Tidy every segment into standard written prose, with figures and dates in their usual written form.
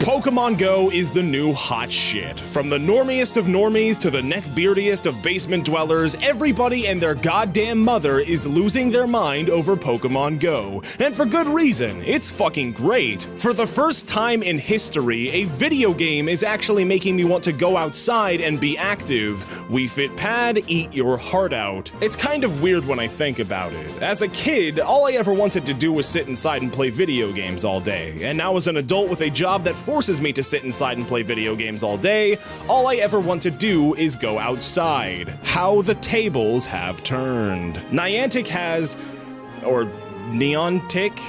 Pokemon Go is the new hot shit. From the normiest of normies to the neckbeardiest of basement dwellers, everybody and their goddamn mother is losing their mind over Pokemon Go. And for good reason, it's fucking great. For the first time in history, a video game is actually making me want to go outside and be active. Wii Fit Pad, eat your heart out. It's kind of weird when I think about it. As a kid, all I ever wanted to do was sit inside and play video games all day. And now as an adult with a job that forces me to sit inside and play video games all day, all I ever want to do is go outside. How the tables have turned. Niantic has, or Neontic?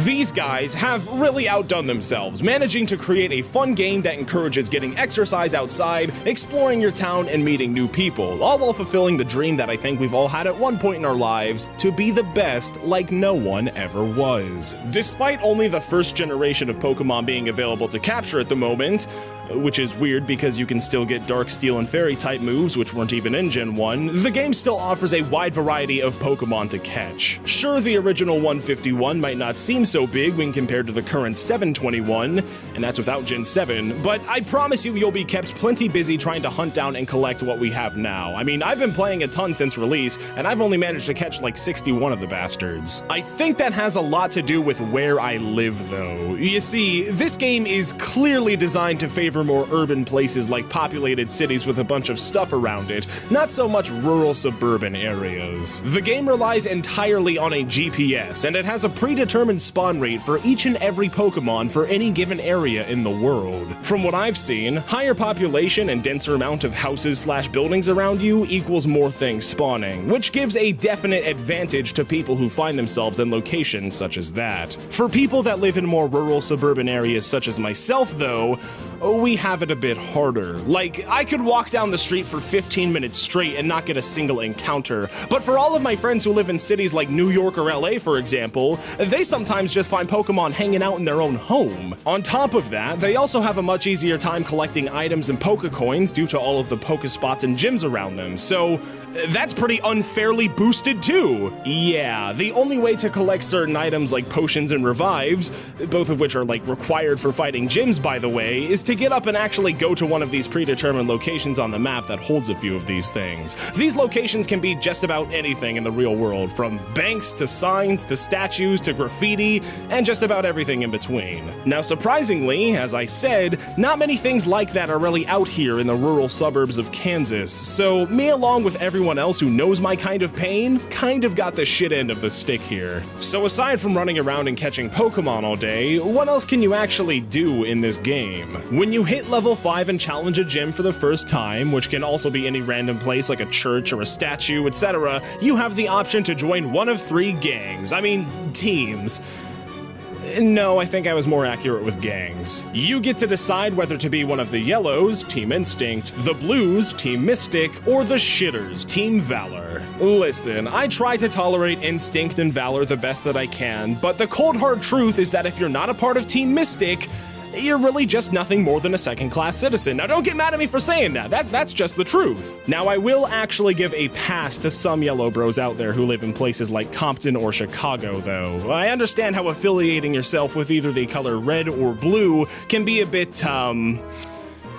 These guys have really outdone themselves, managing to create a fun game that encourages getting exercise outside, exploring your town, and meeting new people, all while fulfilling the dream that I think we've all had at one point in our lives, to be the best like no one ever was. Despite only the first generation of Pokemon being available to capture at the moment, which is weird because you can still get Dark Steel and Fairy type moves, which weren't even in Gen 1, the game still offers a wide variety of Pokemon to catch. Sure, the original 151 might not seem so big when compared to the current 721, and that's without Gen 7, but I promise you'll be kept plenty busy trying to hunt down and collect what we have now. I mean, I've been playing a ton since release, and I've only managed to catch like 61 of the bastards. I think that has a lot to do with where I live, though. You see, this game is clearly designed to favor more urban places like populated cities with a bunch of stuff around it, not so much rural suburban areas. The game relies entirely on a GPS, and it has a predetermined spawn rate for each and every Pokemon for any given area in the world. From what I've seen, higher population and denser amount of houses/buildings around you equals more things spawning, which gives a definite advantage to people who find themselves in locations such as that. For people that live in more rural suburban areas such as myself, though, we have it a bit harder. Like, I could walk down the street for 15 minutes straight and not get a single encounter, but for all of my friends who live in cities like New York or LA, for example, they sometimes just find Pokemon hanging out in their own home. On top of that, they also have a much easier time collecting items and Pokecoins due to all of the Pokespots and gyms around them, so that's pretty unfairly boosted too. Yeah, the only way to collect certain items like potions and revives, both of which are like required for fighting gyms by the way, is to get up and actually go to one of these predetermined locations on the map that holds a few of these things. These locations can be just about anything in the real world, from banks to signs to statues to graffiti, and just about everything in between. Now surprisingly, as I said, not many things like that are really out here in the rural suburbs of Kansas, so me along with everyone else who knows my kind of pain, kind of got the shit end of the stick here. So aside from running around and catching Pokemon all day, what else can you actually do in this game? When you hit level 5 and challenge a gym for the first time, which can also be any random place like a church or a statue, etc., you have the option to join one of 3 gangs. I mean, teams. No, I think I was more accurate with gangs. You get to decide whether to be one of the yellows, Team Instinct, the blues, Team Mystic, or the shitters, Team Valor. Listen, I try to tolerate Instinct and Valor the best that I can, but the cold hard truth is that if you're not a part of Team Mystic, you're really just nothing more than a second-class citizen. Now don't get mad at me for saying that, that's just the truth. Now I will actually give a pass to some yellow bros out there who live in places like Compton or Chicago, though. I understand how affiliating yourself with either the color red or blue can be a bit,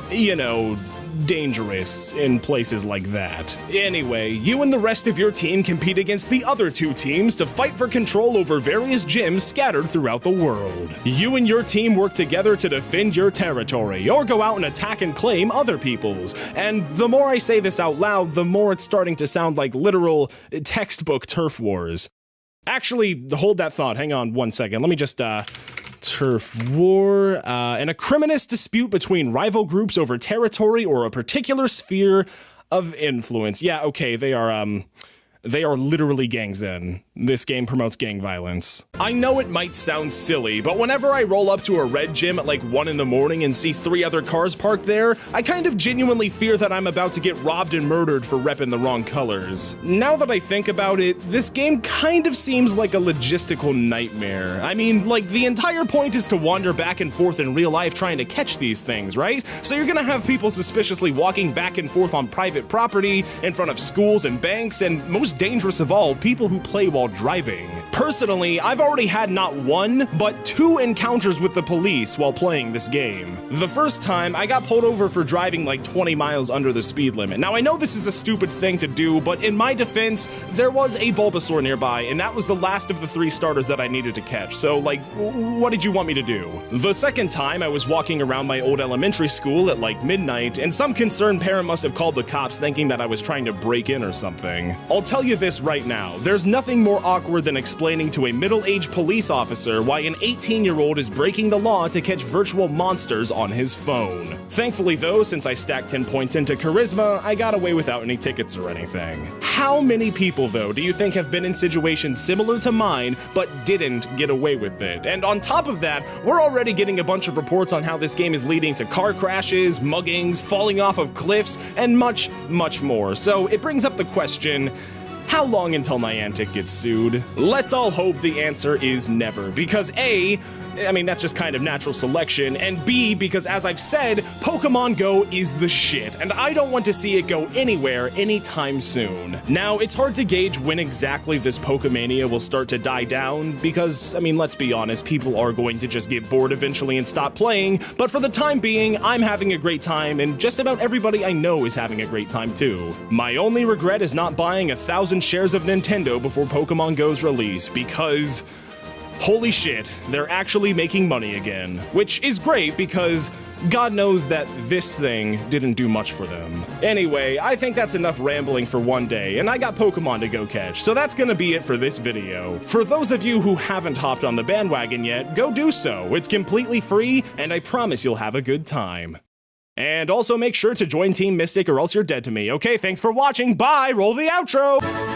you know, dangerous in places like that. Anyway, you and the rest of your team compete against the other 2 teams to fight for control over various gyms scattered throughout the world. You and your team work together to defend your territory, or go out and attack and claim other people's. And the more I say this out loud, the more it's starting to sound like literal textbook turf wars. Actually, hold that thought, hang on one second, let me just, turf war, an acrimonious dispute between rival groups over territory or a particular sphere of influence. Yeah, okay, they are literally gangs then. This game promotes gang violence. I know it might sound silly, but whenever I roll up to a red gym at like 1 in the morning and see 3 other cars parked there, I kind of genuinely fear that I'm about to get robbed and murdered for repping the wrong colors. Now that I think about it, this game kind of seems like a logistical nightmare. I mean, like, the entire point is to wander back and forth in real life trying to catch these things, right? So you're gonna have people suspiciously walking back and forth on private property, in front of schools and banks, and most dangerous of all, people who play while driving. Personally, I've already had not one, but 2 encounters with the police while playing this game. The first time, I got pulled over for driving like 20 miles under the speed limit. Now, I know this is a stupid thing to do, but in my defense, there was a Bulbasaur nearby, and that was the last of the 3 starters that I needed to catch. So, like, what did you want me to do? The second time, I was walking around my old elementary school at like midnight, and some concerned parent must have called the cops thinking that I was trying to break in or something. I'll tell you this right now, there's nothing more awkward than explaining to a middle-aged police officer why an 18-year-old is breaking the law to catch virtual monsters on his phone. Thankfully though, since I stacked 10 points into charisma, I got away without any tickets or anything. How many people though do you think have been in situations similar to mine but didn't get away with it? And on top of that, we're already getting a bunch of reports on how this game is leading to car crashes, muggings, falling off of cliffs, and much, much more. So it brings up the question, how long until Niantic gets sued? Let's all hope the answer is never, because A, I mean, that's just kind of natural selection, and B, because as I've said, Pokemon Go is the shit, and I don't want to see it go anywhere anytime soon. Now, it's hard to gauge when exactly this Pokemania will start to die down, because, I mean, let's be honest, people are going to just get bored eventually and stop playing, but for the time being, I'm having a great time, and just about everybody I know is having a great time too. My only regret is not buying 1,000 shares of Nintendo before Pokemon Go's release, because holy shit, they're actually making money again. Which is great because God knows that this thing didn't do much for them. Anyway, I think that's enough rambling for one day, and I got Pokemon to go catch, so that's gonna be it for this video. For those of you who haven't hopped on the bandwagon yet, go do so. It's completely free, and I promise you'll have a good time. And also make sure to join Team Mystic or else you're dead to me. Okay, thanks for watching, bye, roll the outro!